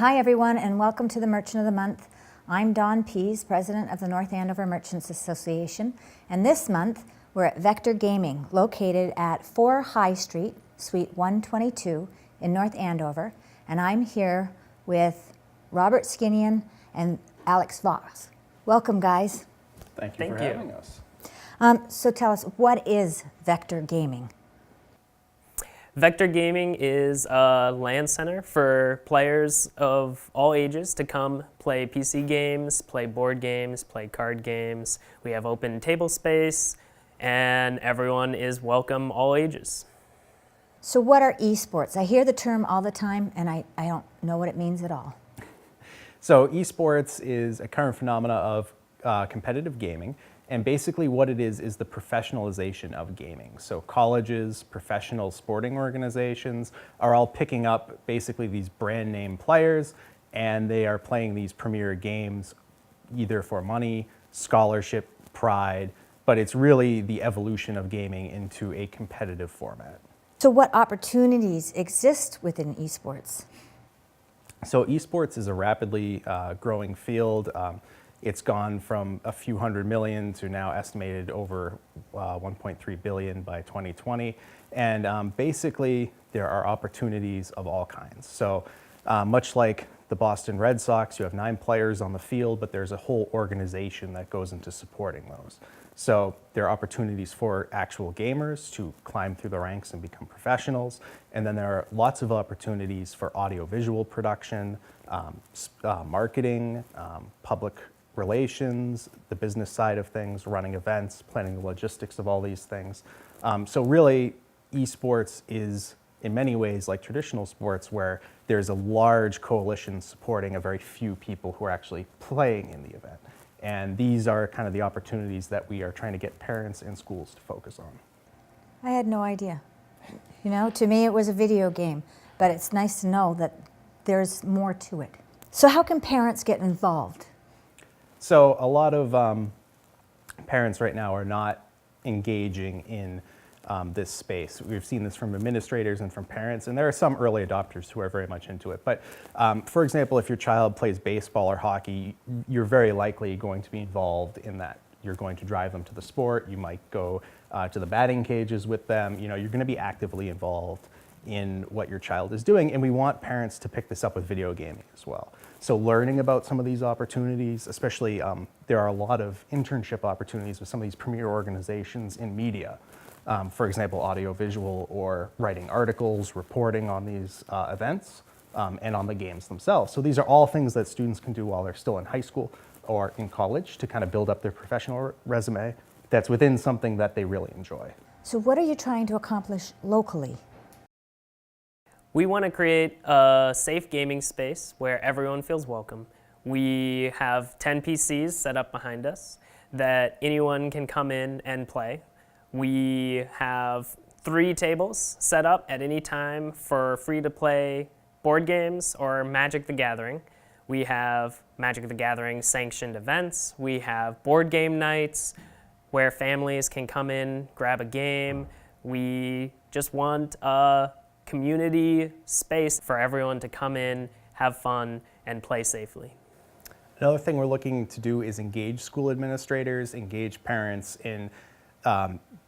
Hi everyone, and welcome to the Merchant of the Month. I'm Dawn Pease, President of the North Andover Merchants Association, and this month we're at Vector Gaming, located at 4 High Street, Suite 122 in North Andover, and I'm here with Robert Skinian and Alex Voss. Welcome, guys. Thank you for having us. So tell us, what is Vector Gaming? Vector Gaming is a LAN center for players of all ages to come play PC games, play board games, play card games. We have open table space, and everyone is welcome, all ages. So what are eSports? I hear the term all the time, and I don't know what it means at all. So eSports is a current phenomena of competitive gaming. And basically what it is the professionalization of gaming. So colleges, professional sporting organizations are all picking up basically these brand name players, and they are playing these premier games either for money, scholarship, pride, but it's really the evolution of gaming into a competitive format. So what opportunities exist within eSports? So eSports is a rapidly growing field. It's gone from a few hundred million to now estimated over 1.3 billion by 2020. And basically, there are opportunities of all kinds. So much like the Boston Red Sox, you have 9 players on the field, but there's a whole organization that goes into supporting those. So there are opportunities for actual gamers to climb through the ranks and become professionals. And then there are lots of opportunities for audiovisual production, marketing, public relations, the business side of things, running events, planning the logistics of all these things. So really, eSports is in many ways like traditional sports, where there's a large coalition supporting a very few people who are actually playing in the event. And these are kind of the opportunities that we are trying to get parents and schools to focus on. I had no idea. You know, to me it was a video game, but it's nice to know that there's more to it. So how can parents get involved? So a lot of parents right now are not engaging in this space. We've seen this from administrators and from parents, and there are some early adopters who are very much into it. But for example, if your child plays baseball or hockey, you're very likely going to be involved in that. You're going to drive them to the sport. You might go to the batting cages with them. You know, you're going to be actively involved in what your child is doing, and we want parents to pick this up with video gaming as well. So learning about some of these opportunities, especially there are a lot of internship opportunities with some of these premier organizations in media. For example, audiovisual or writing articles, reporting on these events, and on the games themselves. So these are all things that students can do while they're still in high school or in college to kind of build up their professional resume that's within something that they really enjoy. So what are you trying to accomplish locally? We want to create a safe gaming space where everyone feels welcome. We have 10 PCs set up behind us that anyone can come in and play. We have 3 tables set up at any time for free-to-play board games or Magic the Gathering. We have Magic the Gathering sanctioned events. We have board game nights where families can come in, grab a game. We just want a community space for everyone to come in, have fun, and play safely. Another thing we're looking to do is engage school administrators, engage parents in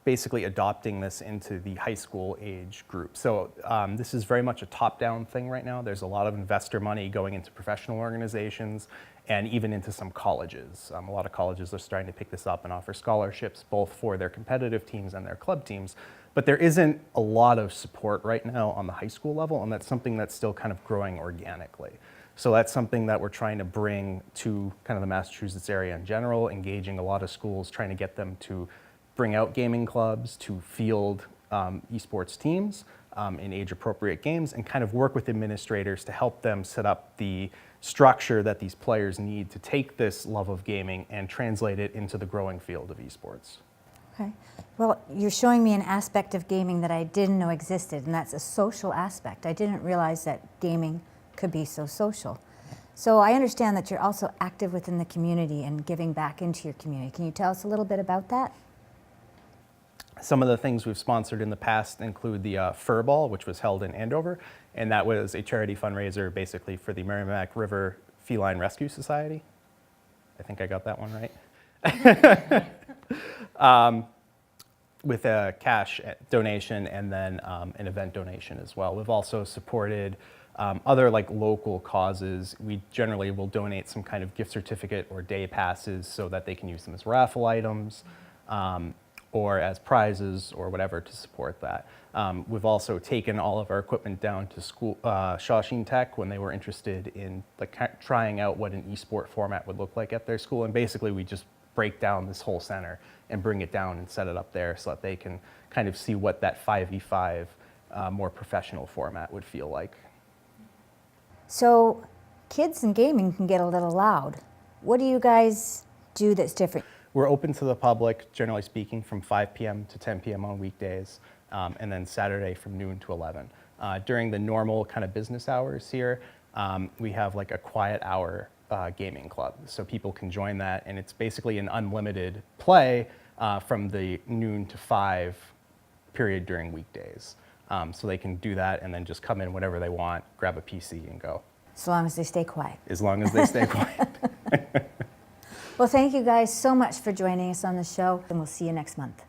basically adopting this into the high school age group. So this is very much a top-down thing right now. There's a lot of investor money going into professional organizations and even into some colleges. A lot of colleges are starting to pick this up and offer scholarships both for their competitive teams and their club teams. But there isn't a lot of support right now on the high school level, and that's something that's still kind of growing organically. So that's something that we're trying to bring to kind of the Massachusetts area in general, engaging a lot of schools, trying to get them to bring out gaming clubs, to field esports teams in age-appropriate games, and kind of work with administrators to help them set up the structure that these players need to take this love of gaming and translate it into the growing field of esports. Okay. Well, you're showing me an aspect of gaming that I didn't know existed, and that's a social aspect. I didn't realize that gaming could be so social. So I understand that you're also active within the community and giving back into your community. Can you tell us a little bit about that? Some of the things we've sponsored in the past include the Fur Ball, which was held in Andover, and that was a charity fundraiser basically for the Merrimack River Feline Rescue Society. I think I got that one right. With a cash donation and then an event donation as well. We've also supported other like local causes. We generally will donate some kind of gift certificate or day passes so that they can use them as raffle items or as prizes or whatever to support that. We've also taken all of our equipment down to school, Shawsheen Tech, when they were interested in like trying out what an eSport format would look like at their school. And basically we just break down this whole center and bring it down and set it up there so that they can kind of see what that 5v5 more professional format would feel like. So kids and gaming can get a little loud. What do you guys do that's different? We're open to the public, generally speaking, from 5 p.m. to 10 p.m. on weekdays, and then Saturday from noon to 11. During the normal kind of business hours here, we have like a quiet hour gaming club. So people can join that, and it's basically an unlimited play from the noon to 5 period during weekdays. So they can do that and then just come in whenever they want, grab a PC and go. As long as they stay quiet. As long as they stay quiet. Well, thank you guys so much for joining us on the show, and we'll see you next month.